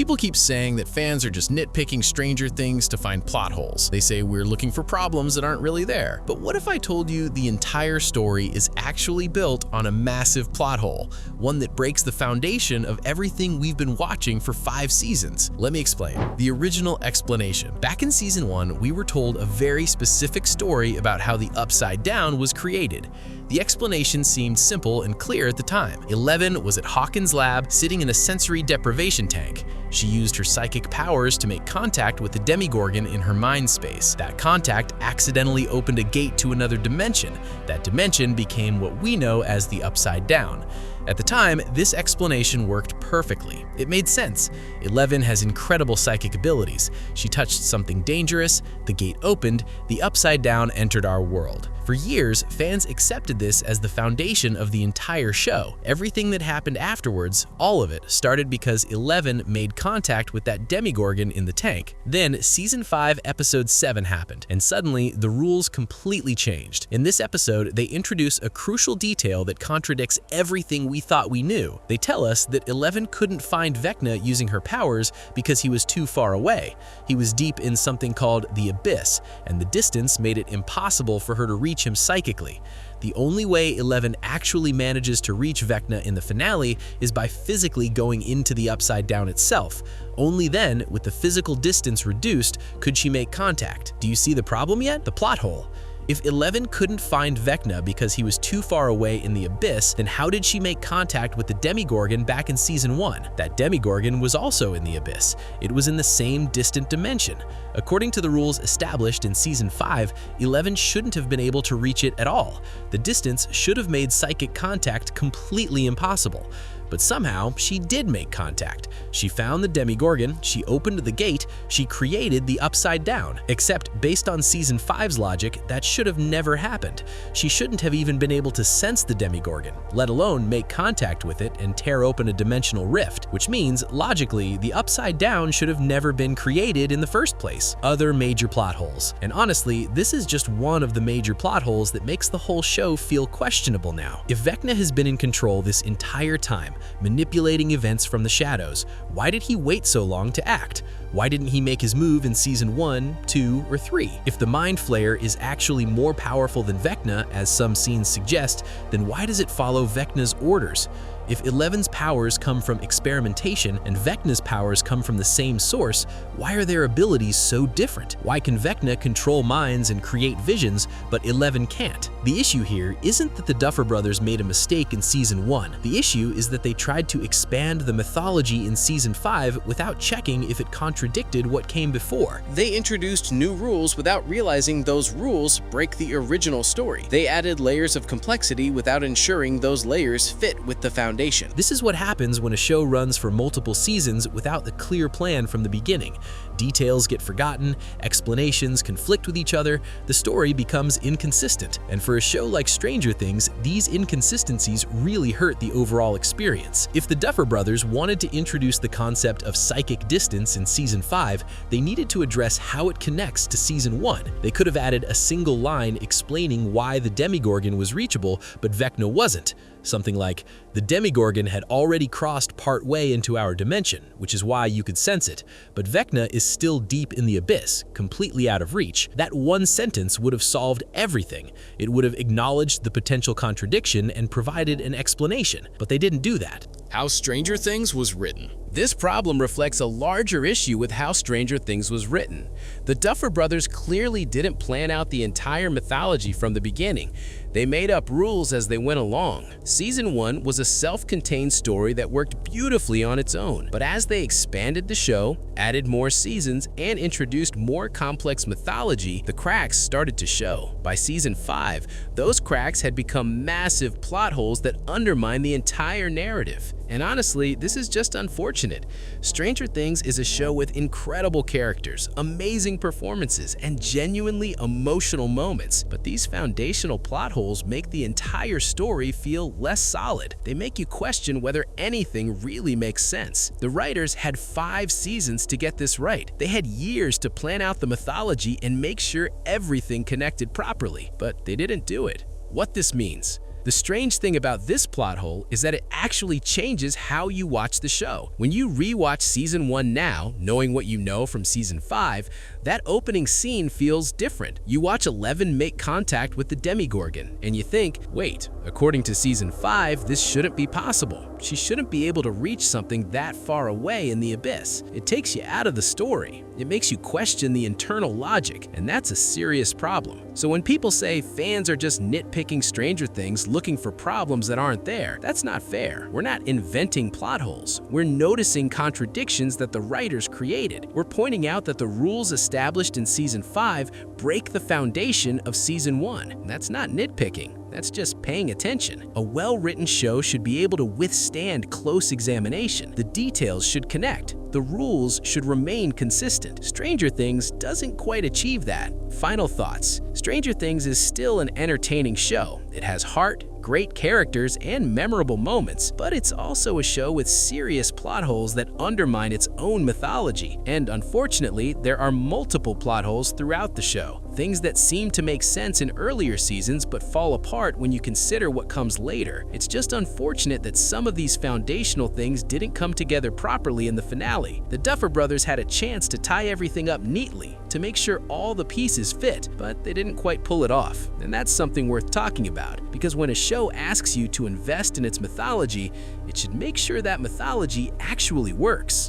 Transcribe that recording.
People keep saying that fans are just nitpicking Stranger Things to find plot holes. They say we're looking for problems that aren't really there. But what if I told you the entire story is actually built on a massive plot hole, one that breaks the foundation of everything we've been watching for 5 seasons? Let me explain. The original explanation. Back in season 1, we were told a very specific story about how the Upside Down was created. The explanation seemed simple and clear at the time. Eleven was at Hawkins' lab, sitting in a sensory deprivation tank. She used her psychic powers to make contact with the Demigorgon in her mind space. That contact accidentally opened a gate to another dimension. That dimension became what we know as the Upside Down. At the time, this explanation worked perfectly. It made sense. Eleven has incredible psychic abilities. She touched something dangerous, the gate opened, the Upside Down entered our world. For years, fans accepted this as the foundation of the entire show. Everything that happened afterwards, all of it, started because Eleven made contact with that Demigorgon in the tank. Then, Season 5, Episode 7 happened, and suddenly the rules completely changed. In this episode, they introduce a crucial detail that contradicts everything we thought we knew. They tell us that Eleven couldn't find Vecna using her powers because he was too far away. He was deep in something called the Abyss, and the distance made it impossible for her to reach him psychically. The only way Eleven actually manages to reach Vecna in the finale is by physically going into the Upside Down itself. Only then, with the physical distance reduced, could she make contact. Do you see the problem yet? The plot hole. If Eleven couldn't find Vecna because he was too far away in the Abyss, then how did she make contact with the Demigorgon back in Season 1? That Demigorgon was also in the Abyss. It was in the same distant dimension. According to the rules established in Season 5, Eleven shouldn't have been able to reach it at all. The distance should have made psychic contact completely impossible. But somehow, she did make contact. She found the Demigorgon, she opened the gate, she created the Upside Down. Except, based on Season 5's logic, that should have never happened. She shouldn't have even been able to sense the Demigorgon, let alone make contact with it and tear open a dimensional rift, which means, logically, the Upside Down should have never been created in the first place. Other major plot holes. And honestly, this is just one of the major plot holes that makes the whole show feel questionable now. If Vecna has been in control this entire time, manipulating events from the shadows, why did he wait so long to act? Why didn't he make his move in Season 1, 2, or 3? If the Mind Flayer is actually more powerful than Vecna, as some scenes suggest, then why does it follow Vecna's orders? If Eleven's powers come from experimentation and Vecna's powers come from the same source, why are their abilities so different? Why can Vecna control minds and create visions, but Eleven can't? The issue here isn't that the Duffer Brothers made a mistake in Season 1. The issue is that they tried to expand the mythology in Season 5 without checking if it contradicted what came before. They introduced new rules without realizing those rules break the original story. They added layers of complexity without ensuring those layers fit with the foundation. This is what happens when a show runs for multiple seasons without the clear plan from the beginning. Details get forgotten, explanations conflict with each other, the story becomes inconsistent. And for a show like Stranger Things, these inconsistencies really hurt the overall experience. If the Duffer Brothers wanted to introduce the concept of psychic distance in Season 5, they needed to address how it connects to Season 1. They could have added a single line explaining why the Demigorgon was reachable, but Vecna wasn't. Something like, the Demigorgon had already crossed part way into our dimension, which is why you could sense it, but Vecna is still deep in the Abyss, completely out of reach. That one sentence would have solved everything. It would have acknowledged the potential contradiction and provided an explanation, but they didn't do that. How Stranger Things was written. This problem reflects a larger issue with how Stranger Things was written. The Duffer Brothers clearly didn't plan out the entire mythology from the beginning. They made up rules as they went along. Season 1 was a self-contained story that worked beautifully on its own, but as they expanded the show, added more seasons, and introduced more complex mythology, the cracks started to show. By Season 5, those cracks had become massive plot holes that undermined the entire narrative. And honestly, this is just unfortunate. Stranger Things is a show with incredible characters, amazing performances, and genuinely emotional moments, but these foundational plot holes make the entire story feel less solid. They make you question whether anything really makes sense. The writers had 5 seasons to get this right. They had years to plan out the mythology and make sure everything connected properly, but they didn't do it. What this means: The strange thing about this plot hole is that it actually changes how you watch the show. When you rewatch season 1 now, knowing what you know from season 5, that opening scene feels different. You watch Eleven make contact with the Demigorgon, and you think, wait, according to season 5, this shouldn't be possible. She shouldn't be able to reach something that far away in the abyss. It takes you out of the story. It makes you question the internal logic, and that's a serious problem. So when people say fans are just nitpicking Stranger Things looking for problems that aren't there, that's not fair. We're not inventing plot holes. We're noticing contradictions that the writers created. We're pointing out that the rules established in season 5 break the foundation of season 1. That's not nitpicking. That's just paying attention. A well-written show should be able to withstand close examination. The details should connect. The rules should remain consistent. Stranger Things doesn't quite achieve that. Final thoughts. Stranger Things is still an entertaining show. It has heart, great characters, and memorable moments, but it's also a show with serious plot holes that undermine its own mythology. And unfortunately, there are multiple plot holes throughout the show. Things that seem to make sense in earlier seasons but fall apart when you consider what comes later. It's just unfortunate that some of these foundational things didn't come together properly in the finale. The Duffer Brothers had a chance to tie everything up neatly, to make sure all the pieces fit, but they didn't quite pull it off. And that's something worth talking about, because when a show asks you to invest in its mythology, it should make sure that mythology actually works.